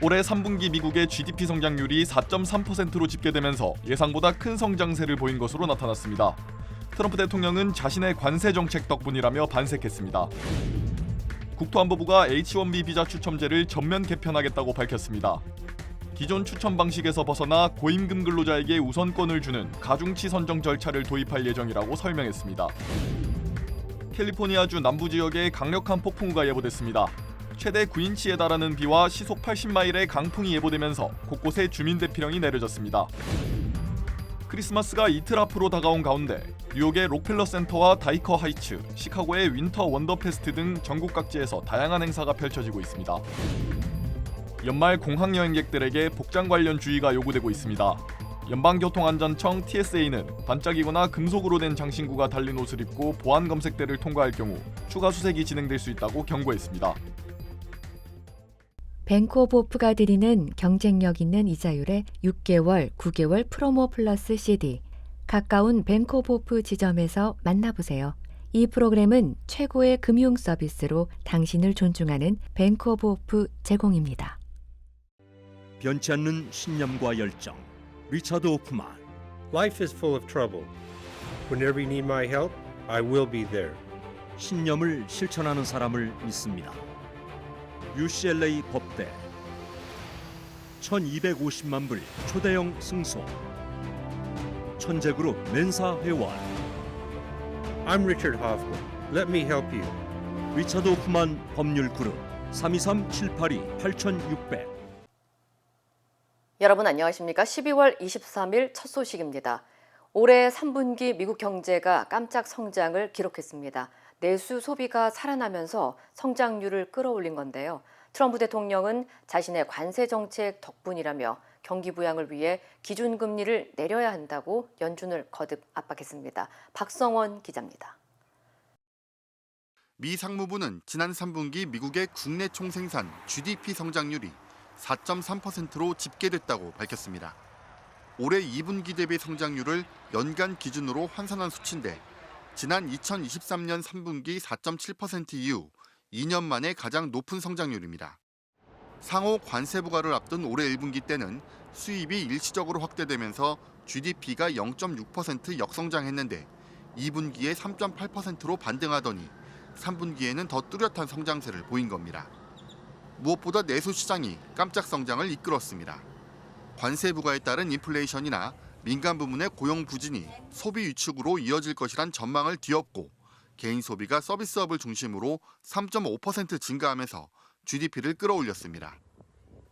올해 3분기 미국의 GDP 성장률이 4.3%로 집계되면서 예상보다 큰 성장세를 보인 것으로 나타났습니다. 트럼프 대통령은 자신의 관세 정책 덕분이라며 반색했습니다. 국토안보부가 H-1B 비자 추첨제를 전면 개편하겠다고 밝혔습니다. 기존 추첨 방식에서 벗어나 고임금 근로자에게 우선권을 주는 가중치 선정 절차를 도입할 예정이라고 설명했습니다. 캘리포니아주 남부 지역에 강력한 폭풍우가 예보됐습니다. 최대 9인치에 달하는 비와 시속 80마일의 강풍이 예보되면서 곳곳에 주민 대피령이 내려졌습니다. 크리스마스가 이틀 앞으로 다가온 가운데 뉴욕의 록펠러 센터와 다이커 하이츠, 시카고의 윈터 원더 페스트 등 전국 각지에서 다양한 행사가 펼쳐지고 있습니다. 연말 공항 여행객들에게 복장 관련 주의가 요구되고 있습니다. 연방교통안전청 TSA는 반짝이거나 금속으로 된 장신구가 달린 옷을 입고 보안 검색대를 통과할 경우 추가 수색이 진행될 수 있다고 경고했습니다. 뱅크 오브 호프가 드리는 경쟁력 있는 이자율의 6개월, 9개월 프로모 플러스 CD. 가까운 뱅크 오브 호프 지점에서 만나보세요. 이 프로그램은 최고의 금융 서비스로 당신을 존중하는 뱅크 오브 호프 제공입니다. 변치 않는 신념과 열정. 리차드 호프만. Life is full of trouble. Whenever you need my help, I will be there. 신념을 실천하는 사람을 믿습니다. UCLA 법대 1250만 불 초대형 승소 천재그룹 맨사 회원 I'm Richard Hoffman. Let me help you. 리차드 호프만 법률그룹 323-782-8600 여러분 안녕하십니까? 12월 23일 첫 소식입니다. 올해 3분기 미국 경제가 깜짝 성장을 기록했습니다. 내수 소비가 살아나면서 성장률을 끌어올린 건데요. 트럼프 대통령은 자신의 관세 정책 덕분이라며 경기 부양을 위해 기준금리를 내려야 한다고 연준을 거듭 압박했습니다. 박성원 기자입니다. 미 상무부는 지난 3분기 미국의 국내 총생산 GDP 성장률이 4.3%로 집계됐다고 밝혔습니다. 올해 2분기 대비 성장률을 연간 기준으로 환산한 수치인데 지난 2023년 3분기 4.7% 이후 2년 만에 가장 높은 성장률입니다. 상호 관세 부과를 앞둔 올해 1분기 때는 수입이 일시적으로 확대되면서 GDP가 0.6% 역성장했는데 2분기에 3.8%로 반등하더니 3분기에는 더 뚜렷한 성장세를 보인 겁니다. 무엇보다 내수 시장이 깜짝 성장을 이끌었습니다. 관세 부과에 따른 인플레이션이나 민간 부문의 고용 부진이 소비 위축으로 이어질 것이란 전망을 뒤엎고 개인 소비가 서비스업을 중심으로 3.5% 증가하면서 GDP를 끌어올렸습니다.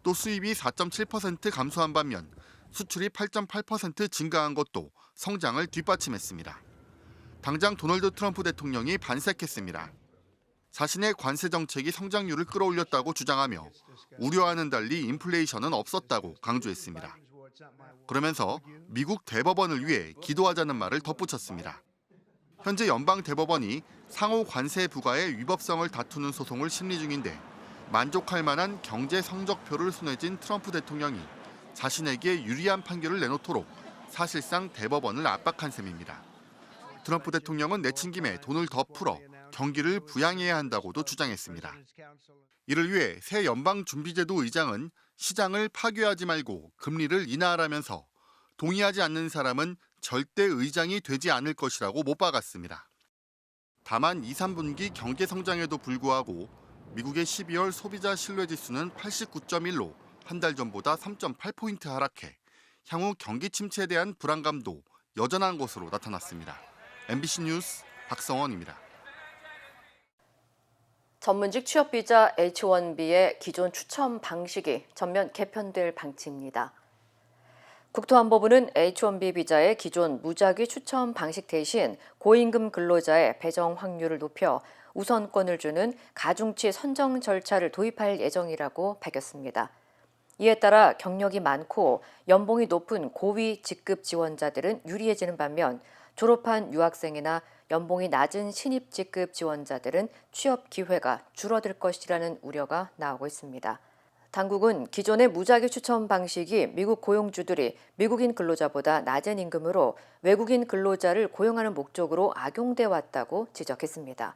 또 수입이 4.7% 감소한 반면 수출이 8.8% 증가한 것도 성장을 뒷받침했습니다. 당장 도널드 트럼프 대통령이 반색했습니다. 자신의 관세 정책이 성장률을 끌어올렸다고 주장하며 우려와는 달리 인플레이션은 없었다고 강조했습니다. 그러면서 미국 대법원을 위해 기도하자는 말을 덧붙였습니다. 현재 연방 대법원이 상호 관세 부과의 위법성을 다투는 소송을 심리 중인데 만족할 만한 경제 성적표를 손에 쥔 트럼프 대통령이 자신에게 유리한 판결을 내놓도록 사실상 대법원을 압박한 셈입니다. 트럼프 대통령은 내친 김에 돈을 더 풀어 경기를 부양해야 한다고도 주장했습니다. 이를 위해 새 연방준비제도 의장은 시장을 파괴하지 말고 금리를 인하하라면서 동의하지 않는 사람은 절대 의장이 되지 않을 것이라고 못 박았습니다. 다만 2, 3분기 경제 성장에도 불구하고 미국의 12월 소비자 신뢰지수는 89.1로 한 달 전보다 3.8포인트 하락해 향후 경기 침체에 대한 불안감도 여전한 것으로 나타났습니다. MBC 뉴스 박성원입니다. 전문직 취업비자 H-1B의 기존 추첨 방식이 전면 개편될 방침입니다. 국토안보부는 H-1B 비자의 기존 무작위 추첨 방식 대신 고임금 근로자의 배정 확률을 높여 우선권을 주는 가중치 선정 절차를 도입할 예정이라고 밝혔습니다. 이에 따라 경력이 많고 연봉이 높은 고위 직급 지원자들은 유리해지는 반면 졸업한 유학생이나 연봉이 낮은 신입 직급 지원자들은 취업 기회가 줄어들 것이라는 우려가 나오고 있습니다. 당국은 기존의 무작위 추첨 방식이 미국 고용주들이 미국인 근로자보다 낮은 임금으로 외국인 근로자를 고용하는 목적으로 악용돼 왔다고 지적했습니다.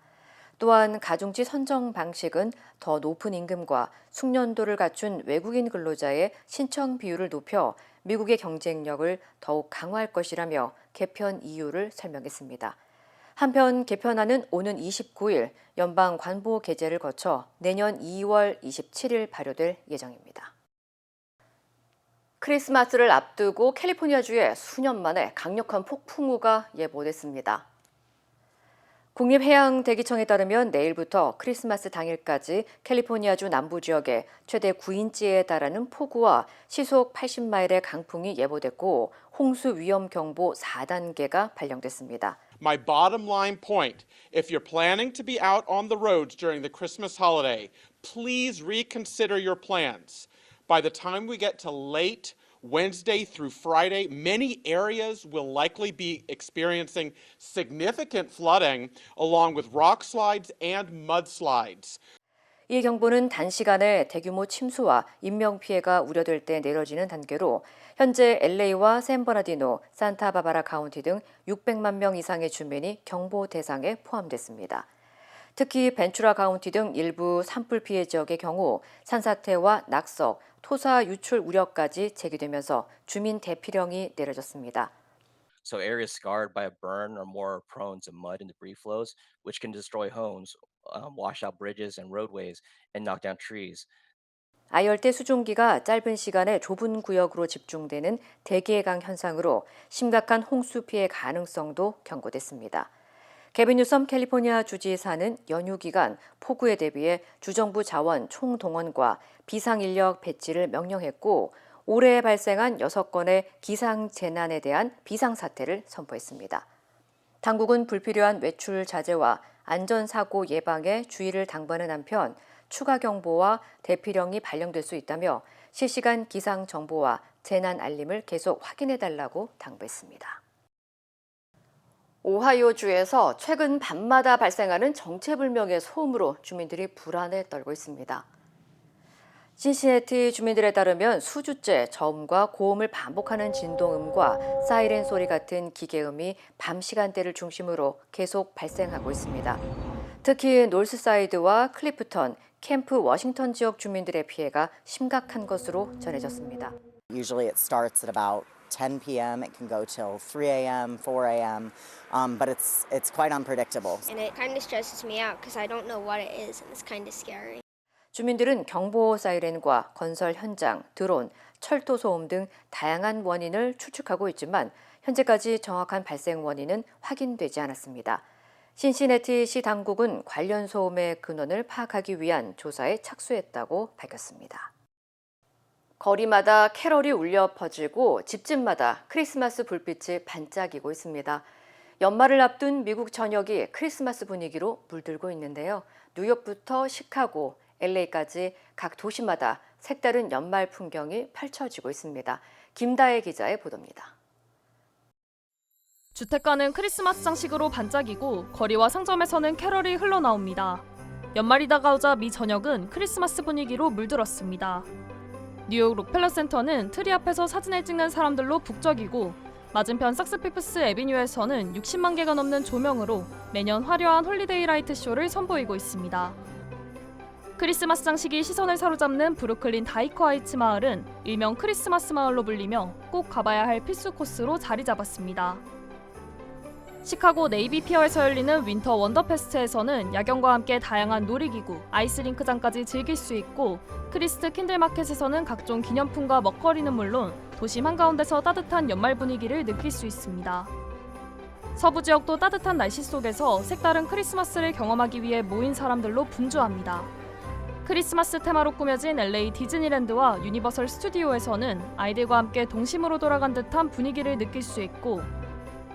또한 가중치 선정 방식은 더 높은 임금과 숙련도를 갖춘 외국인 근로자의 신청 비율을 높여 미국의 경쟁력을 더욱 강화할 것이라며 개편 이유를 설명했습니다. 한편 개편안은 오는 29일 연방 관보 게재를 거쳐 내년 2월 27일 발효될 예정입니다. 크리스마스를 앞두고 캘리포니아주에 수년 만에 강력한 폭풍우가 예보됐습니다. 국립해양대기청에 따르면 내일부터 크리스마스 당일까지 캘리포니아주 남부 지역에 최대 9인치에 달하는 폭우와 시속 80마일의 강풍이 예보됐고 홍수 위험 경보 4단계가 발령됐습니다. My bottom line point, if you're planning to be out on the roads during the Christmas holiday, please reconsider your plans. By the time we get to late Wednesday through Friday, many areas will likely be experiencing significant flooding along with rock slides and mudslides. 이 경보는 단시간에 대규모 침수와 인명피해가 우려될 때 내려지는 단계로 현재 LA와 샌버나디노, 산타바바라 카운티 등 600만 명 이상의 주민이 경보 대상에 포함됐습니다. 특히 벤추라 카운티 등 일부 산불 피해 지역의 경우 산사태와 낙석, 토사 유출 우려까지 제기되면서 주민 대피령이 내려졌습니다. So areas scarred by a burn are more prone to mud and debris flows, which can destroy homes, wash out bridges and roadways, and knock down trees. 아열대 수증기가 짧은 시간에 좁은 구역으로 집중되는 대기해강 현상으로 심각한 홍수 피해 가능성도 경고됐습니다. 게빈 뉴섬 캘리포니아 주지사는 연휴 기간 폭우에 대비해 주정부 자원 총동원과 비상인력 배치를 명령했고 올해 발생한 6건의 기상재난에 대한 비상사태를 선포했습니다. 당국은 불필요한 외출 자제와 안전사고 예방에 주의를 당부하는 한편 추가 경보와 대피령이 발령될 수 있다며 실시간 기상 정보와 재난 알림을 계속 확인해달라고 당부했습니다. 오하이오주에서 최근 밤마다 발생하는 정체불명의 소음으로 주민들이 불안에 떨고 있습니다. 신시내티 주민들에 따르면 수주째 저음과 고음을 반복하는 진동음과 사이렌 소리 같은 기계음이 밤 시간대를 중심으로 계속 발생하고 있습니다. 특히 놀스사이드와 클리프턴, 캠프 워싱턴 지역 주민들의 피해가 심각한 것으로 전해졌습니다. Usually it starts at about 10 p.m. It can go till 3 a.m., 4 a.m., but it's quite unpredictable. And it kind of stresses me out because I don't know what it is and it's kind of scary. 주민들은 경보 사이렌과 건설 현장, 드론, 철도 소음 등 다양한 원인을 추측하고 있지만 현재까지 정확한 발생 원인은 확인되지 않았습니다. 신시내티 시 당국은 관련 소음의 근원을 파악하기 위한 조사에 착수했다고 밝혔습니다. 거리마다 캐럴이 울려 퍼지고 집집마다 크리스마스 불빛이 반짝이고 있습니다. 연말을 앞둔 미국 전역이 크리스마스 분위기로 물들고 있는데요. 뉴욕부터 시카고, LA까지 각 도시마다 색다른 연말 풍경이 펼쳐지고 있습니다. 김다혜 기자의 보도입니다. 주택가는 크리스마스 장식으로 반짝이고 거리와 상점에서는 캐럴이 흘러나옵니다. 연말이 다가오자 미 전역은 크리스마스 분위기로 물들었습니다. 뉴욕 록펠러 센터는 트리 앞에서 사진을 찍는 사람들로 북적이고 맞은편 sak스피프스 애비뉴에서는 60만 개가 넘는 조명으로 매년 화려한 홀리데이 라이트 쇼를 선보이고 있습니다. 크리스마스 장식이 시선을 사로잡는 브루클린 다이커 하이츠 마을은 일명 크리스마스 마을로 불리며 꼭 가봐야 할 필수 코스로 자리 잡았습니다. 시카고 네이비 피어에서 열리는 윈터 원더페스트에서는 야경과 함께 다양한 놀이기구, 아이스링크장까지 즐길 수 있고 크리스트 킨들마켓에서는 각종 기념품과 먹거리는 물론 도심 한가운데서 따뜻한 연말 분위기를 느낄 수 있습니다. 서부 지역도 따뜻한 날씨 속에서 색다른 크리스마스를 경험하기 위해 모인 사람들로 분주합니다. 크리스마스 테마로 꾸며진 LA 디즈니랜드와 유니버설 스튜디오에서는 아이들과 함께 동심으로 돌아간 듯한 분위기를 느낄 수 있고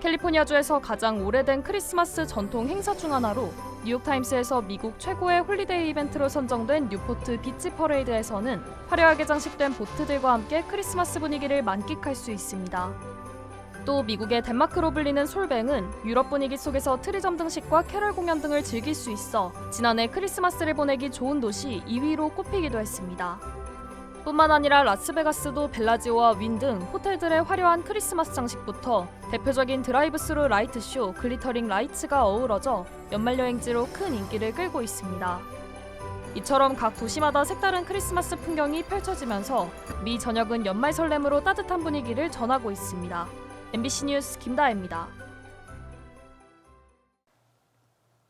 캘리포니아주에서 가장 오래된 크리스마스 전통 행사 중 하나로 뉴욕타임스에서 미국 최고의 홀리데이 이벤트로 선정된 뉴포트 비치 퍼레이드에서는 화려하게 장식된 보트들과 함께 크리스마스 분위기를 만끽할 수 있습니다. 또 미국의 덴마크로 불리는 솔뱅은 유럽 분위기 속에서 트리점 등식과 캐럴 공연 등을 즐길 수 있어 지난해 크리스마스를 보내기 좋은 도시 2위로 꼽히기도 했습니다. 뿐만 아니라 라스베가스도 벨라지오와 윈 등 호텔들의 화려한 크리스마스 장식부터 대표적인 드라이브스루 라이트쇼 글리터링 라이츠가 어우러져 연말여행지로 큰 인기를 끌고 있습니다. 이처럼 각 도시마다 색다른 크리스마스 풍경이 펼쳐지면서 미 전역은 연말 설렘으로 따뜻한 분위기를 전하고 있습니다. MBC 뉴스 김다혜입니다.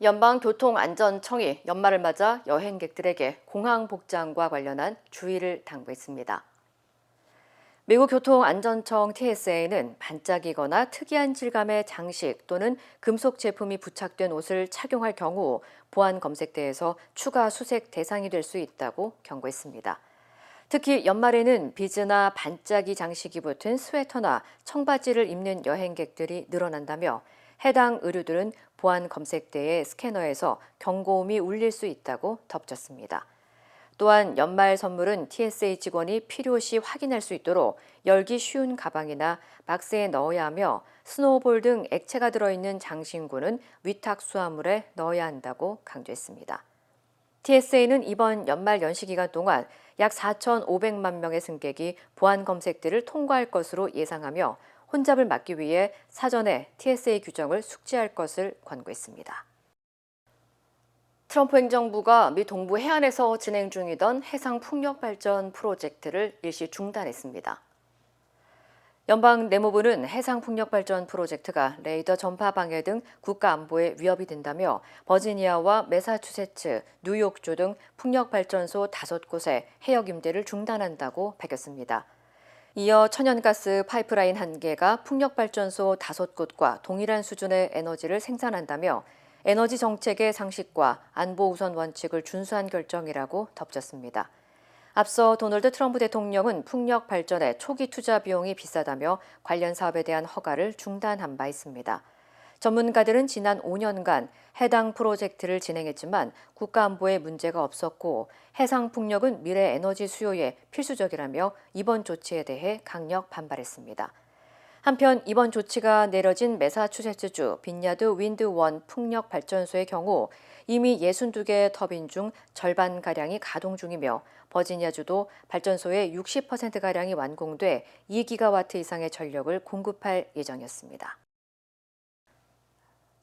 연방교통안전청이 연말을 맞아 여행객들에게 공항 복장과 관련한 주의를 당부했습니다. 미국 교통안전청 TSA는 반짝이거나 특이한 질감의 장식 또는 금속 제품이 부착된 옷을 착용할 경우 보안 검색대에서 추가 수색 대상이 될 수 있다고 경고했습니다. 특히 연말에는 비즈나 반짝이 장식이 붙은 스웨터나 청바지를 입는 여행객들이 늘어난다며 해당 의류들은 보안 검색대의 스캐너에서 경고음이 울릴 수 있다고 덧붙였습니다. 또한 연말 선물은 TSA 직원이 필요시 확인할 수 있도록 열기 쉬운 가방이나 박스에 넣어야 하며 스노우볼 등 액체가 들어있는 장신구는 위탁 수화물에 넣어야 한다고 강조했습니다. TSA는 이번 연말 연시 기간 동안 약 4,500만 명의 승객이 보안 검색대를 통과할 것으로 예상하며 혼잡을 막기 위해 사전에 TSA 규정을 숙지할 것을 권고했습니다. 트럼프 행정부가 미 동부 해안에서 진행 중이던 해상 풍력 발전 프로젝트를 일시 중단했습니다. 연방 내무부는 해상 풍력 발전 프로젝트가 레이더 전파 방해 등 국가 안보에 위협이 된다며 버지니아와 매사추세츠, 뉴욕주 등 풍력 발전소 5곳에 해역 임대를 중단한다고 밝혔습니다. 이어 천연가스 파이프라인 1개가 풍력발전소 5곳과 동일한 수준의 에너지를 생산한다며 에너지 정책의 상식과 안보 우선 원칙을 준수한 결정이라고 덧붙였습니다. 앞서 도널드 트럼프 대통령은 풍력 발전에 초기 투자 비용이 비싸다며 관련 사업에 대한 허가를 중단한 바 있습니다. 전문가들은 지난 5년간 해당 프로젝트를 진행했지만 국가안보에 문제가 없었고 해상 풍력은 미래 에너지 수요에 필수적이라며 이번 조치에 대해 강력 반발했습니다. 한편 이번 조치가 내려진 매사추세츠주 빈야드 윈드1 풍력 발전소의 경우 이미 62개의 터빈 중 절반가량이 가동 중이며 버지니아주도 발전소의 60%가량이 완공돼 2기가와트 이상의 전력을 공급할 예정이었습니다.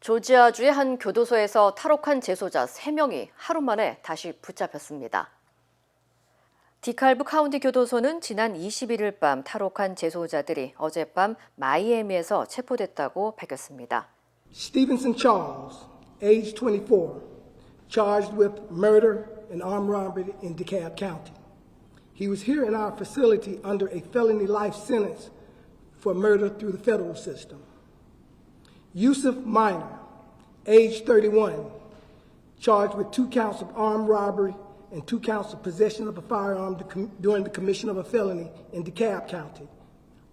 조지아주의 한 교도소에서 탈옥한 재소자 3명이 하루 만에 다시 붙잡혔습니다. 디칼브 카운티 교도소는 지난 21일 밤 탈옥한 재소자들이 어젯밤 마이애미에서 체포됐다고 밝혔습니다. Stevenson Charles, age 24, charged with murder and armed robbery in DeKalb County. He was here in our facility under a felony life sentence for murder through the federal system. Yusuf Minor, age 31, charged with 2 counts of armed robbery and 2 counts of possession of a firearm during the commission of a felony in DeKalb County,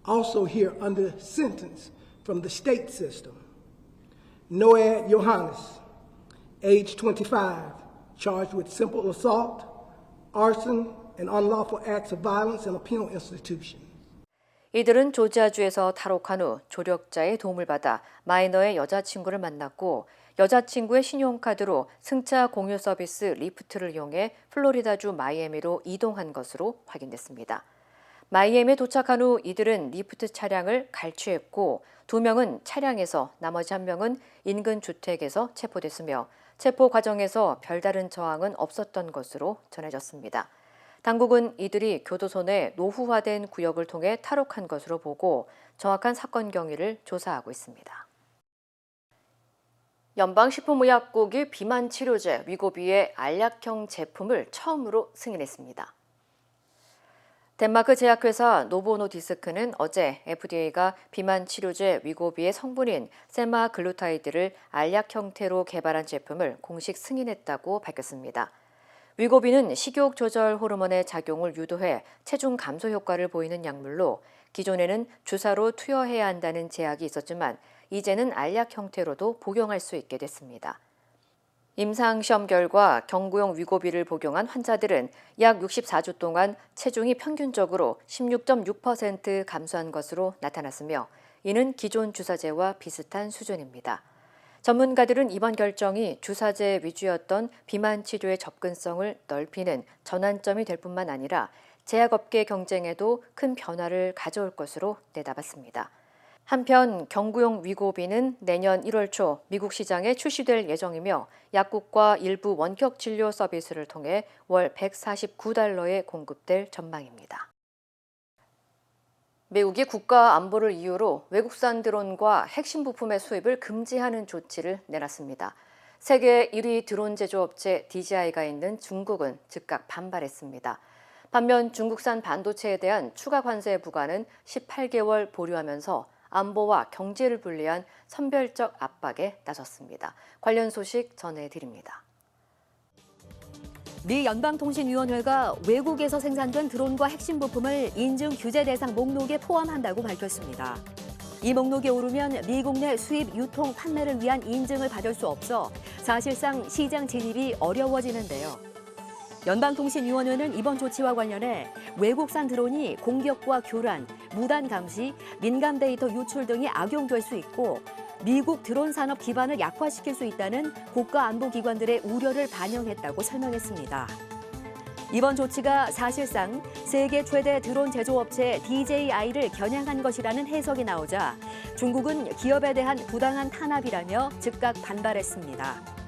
also here under sentence from the state system. Noad Johannes, age 25, charged with simple assault, arson, and unlawful acts of violence in a penal institution. 이들은 조지아주에서 탈옥한 후 조력자의 도움을 받아 마이너의 여자친구를 만났고 여자친구의 신용카드로 승차 공유 서비스 리프트를 이용해 플로리다주 마이애미로 이동한 것으로 확인됐습니다. 마이애미에 도착한 후 이들은 리프트 차량을 갈취했고 2명은 차량에서 나머지 1명은 인근 주택에서 체포됐으며 체포 과정에서 별다른 저항은 없었던 것으로 전해졌습니다. 당국은 이들이 교도소 내 노후화된 구역을 통해 탈옥한 것으로 보고 정확한 사건 경위를 조사하고 있습니다. 연방식품의약국이 비만 치료제 위고비의 알약형 제품을 처음으로 승인했습니다. 덴마크 제약회사 노보노디스크는 어제 FDA가 비만 치료제 위고비의 성분인 세마글루타이드를 알약 형태로 개발한 제품을 공식 승인했다고 밝혔습니다. 위고비는 식욕 조절 호르몬의 작용을 유도해 체중 감소 효과를 보이는 약물로 기존에는 주사로 투여해야 한다는 제약이 있었지만 이제는 알약 형태로도 복용할 수 있게 됐습니다. 임상시험 결과 경구용 위고비를 복용한 환자들은 약 64주 동안 체중이 평균적으로 16.6% 감소한 것으로 나타났으며 이는 기존 주사제와 비슷한 수준입니다. 전문가들은 이번 결정이 주사제 위주였던 비만 치료의 접근성을 넓히는 전환점이 될 뿐만 아니라 제약업계 경쟁에도 큰 변화를 가져올 것으로 내다봤습니다. 한편 경구용 위고비는 내년 1월 초 미국 시장에 출시될 예정이며 약국과 일부 원격 진료 서비스를 통해 월 149달러에 공급될 전망입니다. 미국이 국가 안보를 이유로 외국산 드론과 핵심 부품의 수입을 금지하는 조치를 내놨습니다. 세계 1위 드론 제조업체 DJI가 있는 중국은 즉각 반발했습니다. 반면 중국산 반도체에 대한 추가 관세 부과는 18개월 보류하면서 안보와 경제를 분리한 선별적 압박에 나섰습니다. 관련 소식 전해드립니다. 미 연방통신위원회가 외국에서 생산된 드론과 핵심 부품을 인증 규제 대상 목록에 포함한다고 밝혔습니다. 이 목록에 오르면 미국 내 수입, 유통, 판매를 위한 인증을 받을 수 없어 사실상 시장 진입이 어려워지는데요. 연방통신위원회는 이번 조치와 관련해 외국산 드론이 공격과 교란, 무단 감시, 민감 데이터 유출 등이 악용될 수 있고 미국 드론 산업 기반을 약화시킬 수 있다는 국가안보기관들의 우려를 반영했다고 설명했습니다. 이번 조치가 사실상 세계 최대 드론 제조업체 DJI를 겨냥한 것이라는 해석이 나오자 중국은 기업에 대한 부당한 탄압이라며 즉각 반발했습니다.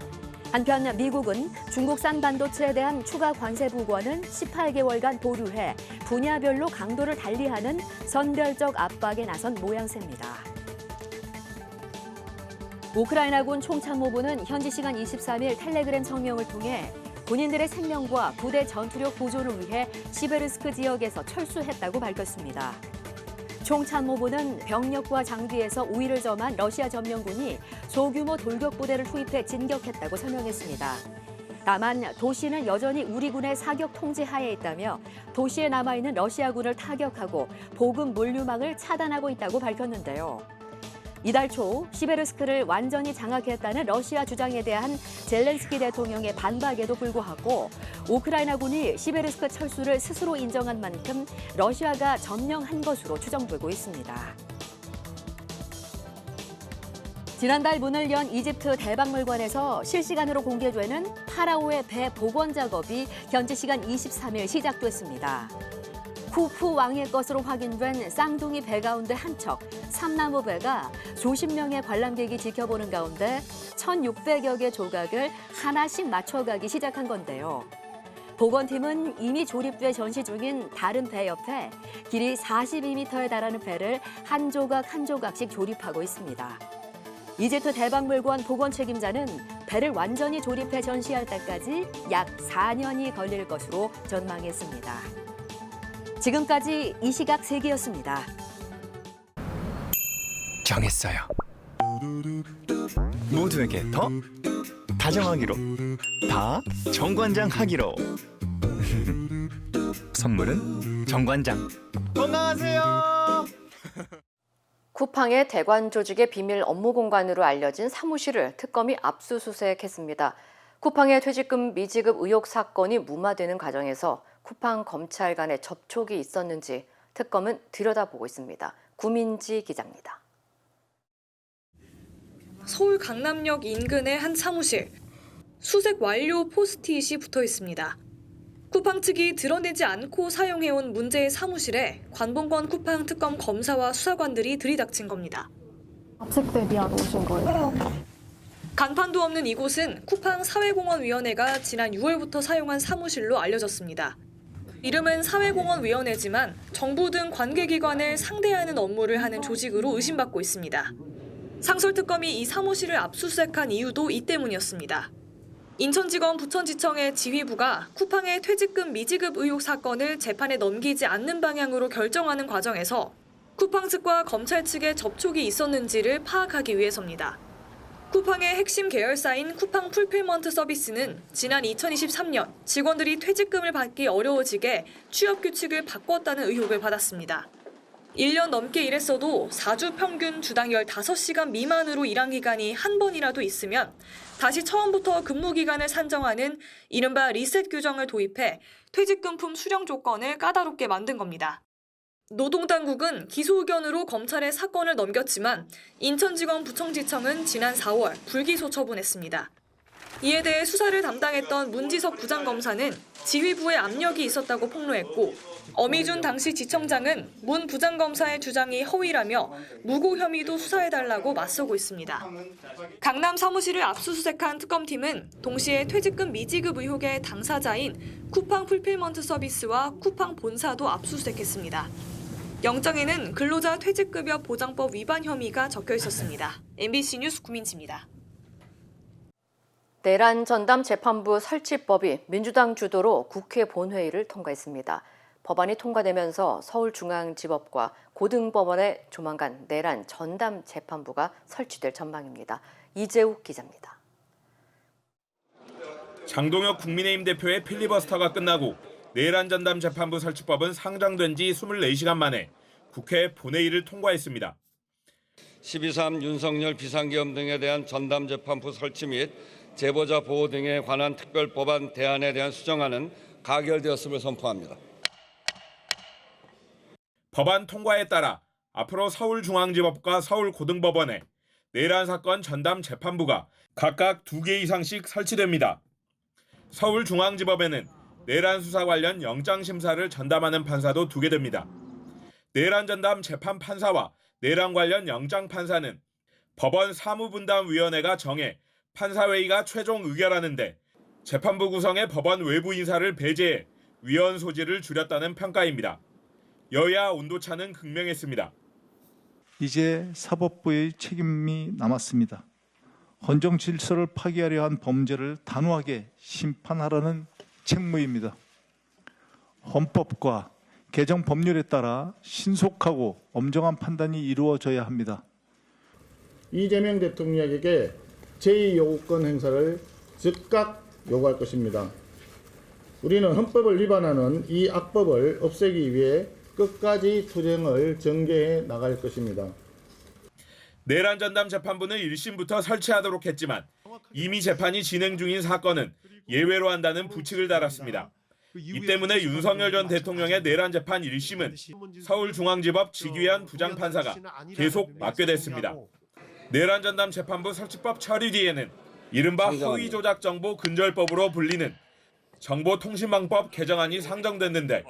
한편 미국은 중국산 반도체에 대한 추가 관세 부과는 18개월간 보류해 분야별로 강도를 달리하는 선별적 압박에 나선 모양새입니다. 우크라이나군 총참모부는 현지 시간 23일 텔레그램 성명을 통해 군인들의 생명과 부대 전투력 보존을 위해 시베르스크 지역에서 철수했다고 밝혔습니다. 총참모부는 병력과 장비에서 우위를 점한 러시아 점령군이 소규모 돌격 부대를 투입해 진격했다고 설명했습니다. 다만 도시는 여전히 우리 군의 사격 통제 하에 있다며 도시에 남아있는 러시아군을 타격하고 보급 물류망을 차단하고 있다고 밝혔는데요. 이달 초 시베르스크를 완전히 장악했다는 러시아 주장에 대한 젤렌스키 대통령의 반박에도 불구하고 우크라이나군이 시베르스크 철수를 스스로 인정한 만큼 러시아가 점령한 것으로 추정되고 있습니다. 지난달 문을 연 이집트 대박물관에서 실시간으로 공개되는 파라오의 배 복원 작업이 현지 시간 23일 시작됐습니다. 쿠푸 왕의 것으로 확인된 쌍둥이 배 가운데 한 척, 삼나무 배가 수십 명의 관람객이 지켜보는 가운데 1,600여 개 조각을 하나씩 맞춰가기 시작한 건데요. 복원팀은 이미 조립돼 전시 중인 다른 배 옆에 길이 42m에 달하는 배를 한 조각 한 조각씩 조립하고 있습니다. 이집트 대박물관 복원 책임자는 배를 완전히 조립해 전시할 때까지 약 4년이 걸릴 것으로 전망했습니다. 지금까지 이 시각 세계였습니다. 정했어요. 모두에게 더 다정하기로, 다 정관장 하기로. 선물은 정관장. 건강하세요. 쿠팡의 대관 조직의 비밀 업무 공간으로 알려진 사무실을 특검이 압수수색했습니다. 쿠팡의 퇴직금 미지급 의혹 사건이 무마되는 과정에서 쿠팡 검찰 간의 접촉이 있었는지 특검은 들여다보고 있습니다. 구민지 기자입니다. 서울 강남역 인근의 한 사무실. 수색 완료 포스트잇이 붙어 있습니다. 쿠팡 측이 드러내지 않고 사용해온 문제의 사무실에 관봉권 쿠팡 특검 검사와 수사관들이 들이닥친 겁니다. 압색 대비하러 오신 거예요? 간판도 없는 이곳은 쿠팡 사회공헌위원회가 지난 6월부터 사용한 사무실로 알려졌습니다. 이름은 사회공헌위원회지만 정부 등 관계기관을 상대하는 업무를 하는 조직으로 의심받고 있습니다. 상설특검이 이 사무실을 압수수색한 이유도 이 때문이었습니다. 인천지검 부천지청의 지휘부가 쿠팡의 퇴직금 미지급 의혹 사건을 재판에 넘기지 않는 방향으로 결정하는 과정에서 쿠팡 측과 검찰 측의 접촉이 있었는지를 파악하기 위해서입니다. 쿠팡의 핵심 계열사인 쿠팡 풀필먼트 서비스는 지난 2023년 직원들이 퇴직금을 받기 어려워지게 취업 규칙을 바꿨다는 의혹을 받았습니다. 1년 넘게 일했어도 4주 평균 주당 15시간 미만으로 일한 기간이 한 번이라도 있으면 다시 처음부터 근무 기간을 산정하는 이른바 리셋 규정을 도입해 퇴직금품 수령 조건을 까다롭게 만든 겁니다. 노동당국은 기소 의견으로 검찰에 사건을 넘겼지만 인천지검 부천지청은 지난 4월 불기소 처분했습니다. 이에 대해 수사를 담당했던 문지석 부장검사는 지휘부의 압력이 있었다고 폭로했고 어미준 당시 지청장은 문 부장검사의 주장이 허위라며 무고 혐의도 수사해달라고 맞서고 있습니다. 강남 사무실을 압수수색한 특검팀은 동시에 퇴직금 미지급 의혹의 당사자인 쿠팡 풀필먼트 서비스와 쿠팡 본사도 압수수색했습니다. 영장에는 근로자 퇴직급여 보장법 위반 혐의가 적혀 있었습니다. MBC 뉴스 구민지입니다. 내란 전담 재판부 설치법이 민주당 주도로 국회 본회의를 통과했습니다. 법안이 통과되면서 서울중앙지법과 고등법원에 조만간 내란 전담 재판부가 설치될 전망입니다. 이재욱 기자입니다. 장동혁 국민의힘 대표의 필리버스터가 끝나고 내란 전담 재판부 설치법은 상정된 지 24시간 만에 국회 본회의를 통과했습니다. 12.3 윤석열 비상계엄 등에 대한 전담 재판부 설치 및 제보자 보호 등에 관한 특별법안 대안에 대한 수정안은 가결되었음을 선포합니다. 법안 통과에 따라 앞으로 서울중앙지법과 서울고등법원에 내란 사건 전담 재판부가 각각 2개 이상씩 설치됩니다. 서울중앙지법에는 내란 수사 관련 영장 심사를 전담하는 판사도 2개 됩니다. 내란 전담 재판 판사와 내란 관련 영장 판사는 법원 사무분담위원회가 정해 판사회의가 최종 의결하는데 재판부 구성에 법원 외부 인사를 배제해 위원 소지를 줄였다는 평가입니다. 여야 온도차는 극명했습니다. 이제 사법부의 책임이 남았습니다. 헌정 질서를 파기하려 한 범죄를 단호하게 심판하라는 책무입니다. 헌법과 개정 법률에 따라 신속하고 엄정한 판단이 이루어져야 합니다. 이재명 대통령에게 제2요구권 행사를 즉각 요구할 것입니다. 우리는 헌법을 위반하는 이 악법을 없애기 위해 끝까지 투쟁을 전개해 나갈 것입니다. 내란 전담 재판부는 1심부터 설치하도록 했지만 이미 재판이 진행 중인 사건은 예외로 한다는 부칙을 달았습니다. 이 때문에 윤석열 전 대통령의 내란 재판 1심은 서울중앙지법 지귀한 부장판사가 계속 맡게 됐습니다. 내란 전담 재판부 설치법 처리 뒤에는 이른바 허위조작정보 근절법으로 불리는 정보통신망법 개정안이 상정됐는데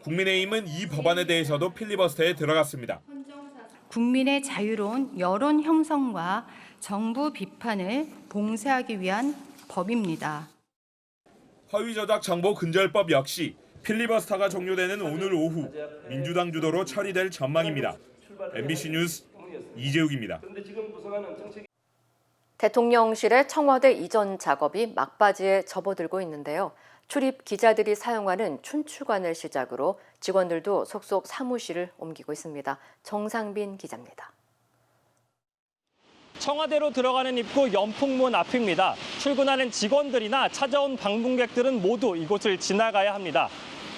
국민의힘은 이 법안에 대해서도 필리버스터에 들어갔습니다. 국민의 자유로운 여론 형성과 정부 비판을 봉쇄하기 위한 법입니다. 허위조작 정보 근절법 역시 필리버스터가 종료되는 오늘 오후 민주당 주도로 처리될 전망입니다. MBC 뉴스 이재욱입니다. 대통령실의 청와대 이전 작업이 막바지에 접어들고 있는데요. 출입 기자들이 사용하는 춘추관을 시작으로 직원들도 속속 사무실을 옮기고 있습니다. 정상빈 기자입니다. 청와대로 들어가는 입구 연풍문 앞입니다. 출근하는 직원들이나 찾아온 방문객들은 모두 이곳을 지나가야 합니다.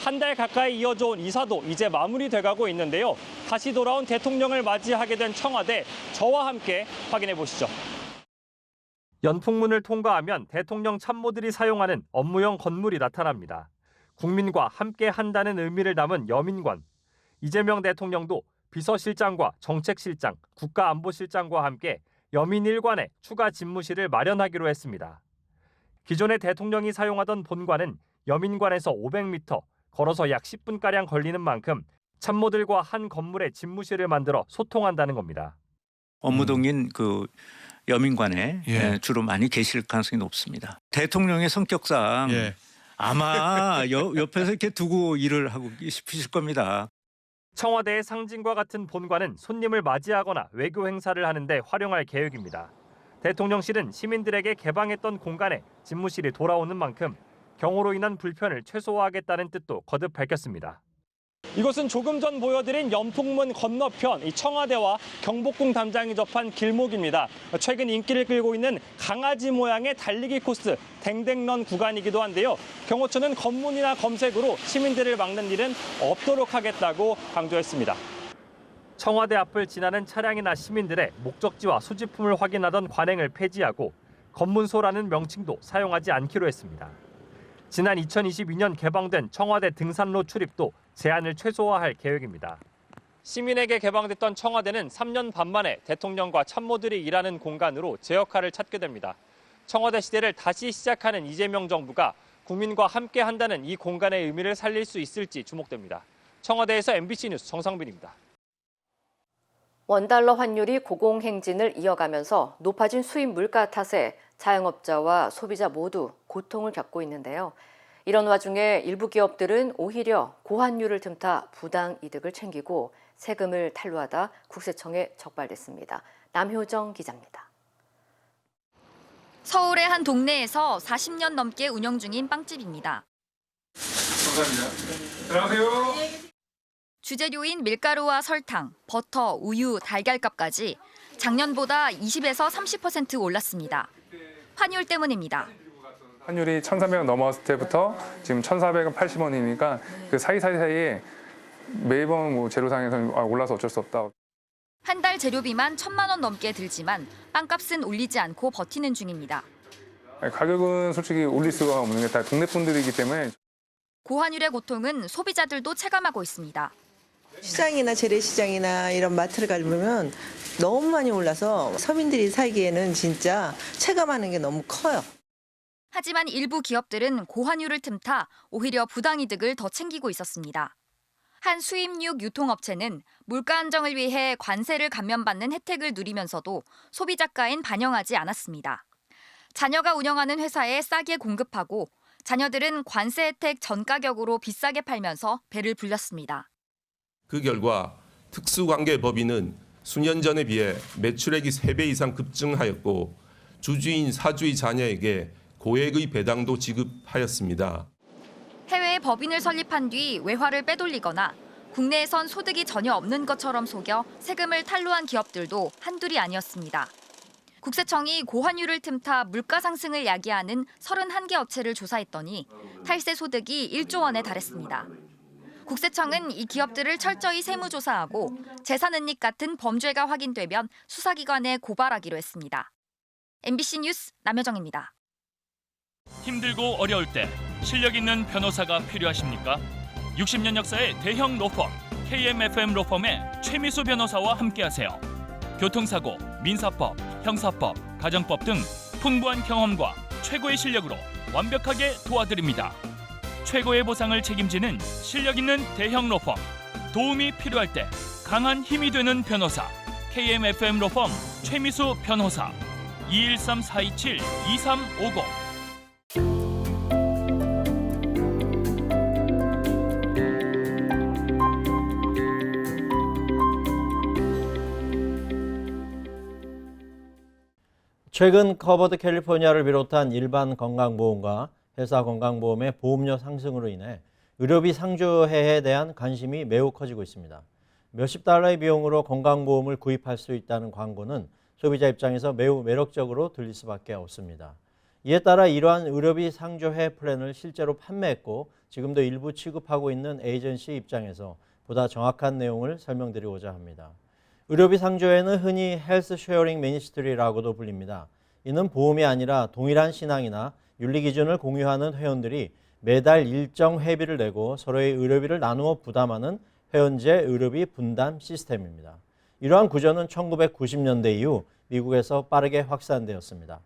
한 달 가까이 이어져 온 이사도 이제 마무리돼가고 있는데요. 다시 돌아온 대통령을 맞이하게 된 청와대, 저와 함께 확인해 보시죠. 연풍문을 통과하면 대통령 참모들이 사용하는 업무용 건물이 나타납니다. 국민과 함께 한다는 의미를 담은 여민관. 이재명 대통령도 비서실장과 정책실장, 국가안보실장과 함께 여민 1관에 추가 집무실을 마련하기로 했습니다. 기존의 대통령이 사용하던 본관은 여민관에서 500m, 걸어서 약 10분가량 걸리는 만큼 참모들과 한 건물에 집무실을 만들어 소통한다는 겁니다. 업무동인 여민관에 주로 많이 계실 가능성이 높습니다. 대통령의 성격상 아마 옆에서 이렇게 두고 일을 하고 싶으실 겁니다. 청와대의 상징과 같은 본관은 손님을 맞이하거나 외교 행사를 하는데 활용할 계획입니다. 대통령실은 시민들에게 개방했던 공간에 집무실이 돌아오는 만큼 경호로 인한 불편을 최소화하겠다는 뜻도 거듭 밝혔습니다. 이곳은 조금 전 보여드린 연풍문 건너편 이 청와대와 경복궁 담장이 접한 길목입니다. 최근 인기를 끌고 있는 강아지 모양의 달리기 코스 댕댕런 구간이기도 한데요. 경호처는 검문이나 검색으로 시민들을 막는 일은 없도록 하겠다고 강조했습니다. 청와대 앞을 지나는 차량이나 시민들의 목적지와 수집품을 확인하던 관행을 폐지하고 검문소라는 명칭도 사용하지 않기로 했습니다. 지난 2022년 개방된 청와대 등산로 출입도 제한을 최소화할 계획입니다. 시민에게 개방됐던 청와대는 3년 반 만에 대통령과 참모들이 일하는 공간으로 제 역할을 찾게 됩니다. 청와대 시대를 다시 시작하는 이재명 정부가 국민과 함께 한다는 이 공간의 의미를 살릴 수 있을지 주목됩니다. 청와대에서 MBC 뉴스 정상빈입니다. 원달러 환율이 고공행진을 이어가면서 높아진 수입 물가 탓에 자영업자와 소비자 모두 고통을 겪고 있는데요. 이런 와중에 일부 기업들은 오히려 고환율을 틈타 부당 이득을 챙기고 세금을 탈루하다 국세청에 적발됐습니다. 남효정 기자입니다. 서울의 한 동네에서 40년 넘게 운영 중인 빵집입니다. 감사합니다. 들어가세요. 주재료인 밀가루와 설탕, 버터, 우유, 달걀값까지 작년보다 20에서 30% 올랐습니다. 환율 때문입니다. 환율이 1,300원 넘어왔을 때부터 지금 1,480원이니까 그 사이사이에 매번 재료상에서는 올라서 어쩔 수 없다. 한 달 재료비만 1,000만 원 넘게 들지만 빵값은 올리지 않고 버티는 중입니다. 가격은 솔직히 올릴 수가 없는 게 다 동네 분들이기 때문에. 고환율의 고통은 소비자들도 체감하고 있습니다. 시장이나 재래시장이나 이런 마트를 가보면 너무 많이 올라서 서민들이 살기에는 진짜 체감하는 게 너무 커요. 하지만 일부 기업들은 고환율을 틈타 오히려 부당이득을 더 챙기고 있었습니다. 한 수입육 유통업체는 물가 안정을 위해 관세를 감면받는 혜택을 누리면서도 소비자가엔 반영하지 않았습니다. 자녀가 운영하는 회사에 싸게 공급하고 자녀들은 관세 혜택 전 가격으로 비싸게 팔면서 배를 불렸습니다. 그 결과 특수관계법인은 수년 전에 비해 매출액이 3배 이상 급증하였고 주주인 사주의 자녀에게 고액의 배당도 지급하였습니다. 해외에 법인을 설립한 뒤 외화를 빼돌리거나 국내에선 소득이 전혀 없는 것처럼 속여 세금을 탈루한 기업들도 한둘이 아니었습니다. 국세청이 고환율을 틈타 물가 상승을 야기하는 31개 업체를 조사했더니 탈세 소득이 1조 원에 달했습니다. 국세청은 이 기업들을 철저히 세무조사하고 재산 은닉 같은 범죄가 확인되면 수사기관에 고발하기로 했습니다. MBC 뉴스 남효정입니다. 힘들고 어려울 때 실력 있는 변호사가 필요하십니까? 60년 역사의 대형 로펌 KMFM 로펌의 최미수 변호사와 함께하세요. 교통사고, 민사법, 형사법, 가정법 등 풍부한 경험과 최고의 실력으로 완벽하게 도와드립니다. 최고의 보상을 책임지는 실력 있는 대형 로펌. 도움이 필요할 때 강한 힘이 되는 변호사. KMFM 로펌 최미수 변호사. 213-427-2350. 최근 커버드 캘리포니아를 비롯한 일반 건강보험과 회사 건강보험의 보험료 상승으로 인해 의료비 상조회에 대한 관심이 매우 커지고 있습니다. 몇십 달러의 비용으로 건강보험을 구입할 수 있다는 광고는 소비자 입장에서 매우 매력적으로 들릴 수밖에 없습니다. 이에 따라 이러한 의료비 상조회 플랜을 실제로 판매했고 지금도 일부 취급하고 있는 에이전시 입장에서 보다 정확한 내용을 설명드리고자 합니다. 의료비 상조회는 흔히 헬스 쉐어링 미니스트리라고도 불립니다. 이는 보험이 아니라 동일한 신앙이나 윤리 기준을 공유하는 회원들이 매달 일정 회비를 내고 서로의 의료비를 나누어 부담하는 회원제 의료비 분담 시스템입니다. 이러한 구조는 1990년대 이후 미국에서 빠르게 확산되었습니다.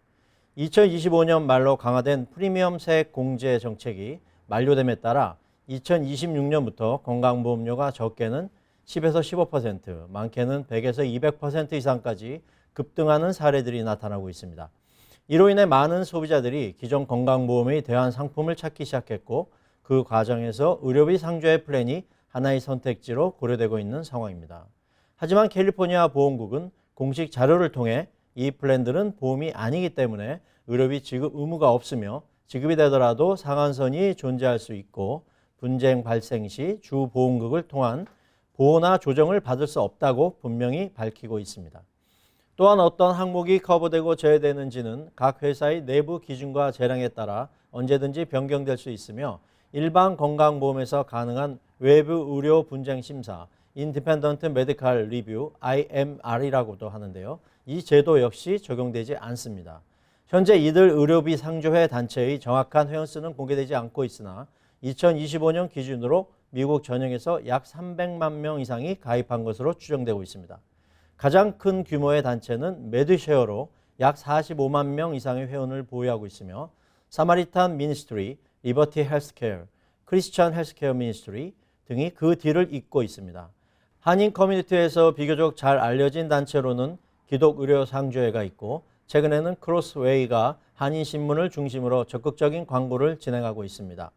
2025년 말로 강화된 프리미엄 세액 공제 정책이 만료됨에 따라 2026년부터 건강보험료가 적게는 10에서 15%, 많게는 100에서 200% 이상까지 급등하는 사례들이 나타나고 있습니다. 이로 인해 많은 소비자들이 기존 건강보험의 대안 상품을 찾기 시작했고 그 과정에서 의료비 상조회 플랜이 하나의 선택지로 고려되고 있는 상황입니다. 하지만 캘리포니아 보험국은 공식 자료를 통해 이 플랜들은 보험이 아니기 때문에 의료비 지급 의무가 없으며 지급이 되더라도 상한선이 존재할 수 있고 분쟁 발생 시 주 보험국을 통한 보호나 조정을 받을 수 없다고 분명히 밝히고 있습니다. 또한 어떤 항목이 커버되고 제외되는지는 각 회사의 내부 기준과 재량에 따라 언제든지 변경될 수 있으며 일반 건강보험에서 가능한 외부 의료 분쟁 심사, 인디펜던트 메디컬 리뷰, IMR이라고도 하는데요. 이 제도 역시 적용되지 않습니다. 현재 이들 의료비 상조회 단체의 정확한 회원수는 공개되지 않고 있으나 2025년 기준으로 미국 전역에서 약 300만 명 이상이 가입한 것으로 추정되고 있습니다. 가장 큰 규모의 단체는 메드쉐어로 약 45만 명 이상의 회원을 보유하고 있으며 사마리탄 미니스트리, 리버티 헬스케어, 크리스천 헬스케어 미니스트리, 등이 그 뒤를 잇고 있습니다. 한인 커뮤니티에서 비교적 잘 알려진 단체로는 기독의료상조회가 있고 최근에는 크로스웨이가 한인신문을 중심으로 적극적인 광고를 진행하고 있습니다.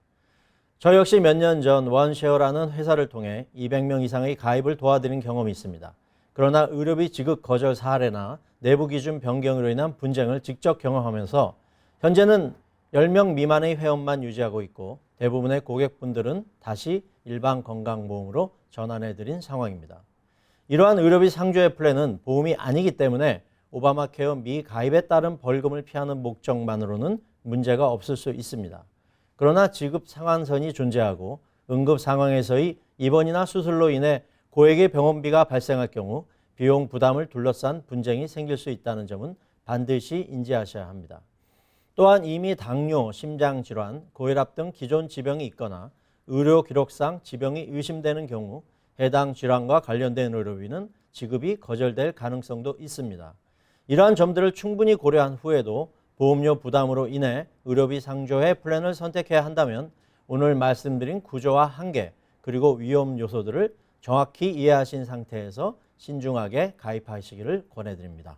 저 역시 몇 년 전 원쉐어라는 회사를 통해 200명 이상의 가입을 도와드린 경험이 있습니다. 그러나 의료비 지급 거절 사례나 내부 기준 변경으로 인한 분쟁을 직접 경험하면서 현재는 10명 미만의 회원만 유지하고 있고 대부분의 고객분들은 다시 일반 건강보험으로 전환해드린 상황입니다. 이러한 의료비 상조회 플랜은 보험이 아니기 때문에 오바마 케어 미가입에 따른 벌금을 피하는 목적만으로는 문제가 없을 수 있습니다. 그러나 지급 상한선이 존재하고 응급 상황에서의 입원이나 수술로 인해 고액의 병원비가 발생할 경우 비용 부담을 둘러싼 분쟁이 생길 수 있다는 점은 반드시 인지하셔야 합니다. 또한 이미 당뇨, 심장질환, 고혈압 등 기존 지병이 있거나 의료 기록상 지병이 의심되는 경우 해당 질환과 관련된 의료비는 지급이 거절될 가능성도 있습니다. 이러한 점들을 충분히 고려한 후에도 보험료 부담으로 인해 의료비 상조회 플랜을 선택해야 한다면 오늘 말씀드린 구조와 한계 그리고 위험 요소들을 정확히 이해하신 상태에서 신중하게 가입하시기를 권해드립니다.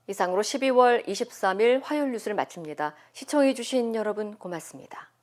이상으로 12월 23일 화요일 뉴스를 마칩니다. 시청해주신 여러분 고맙습니다.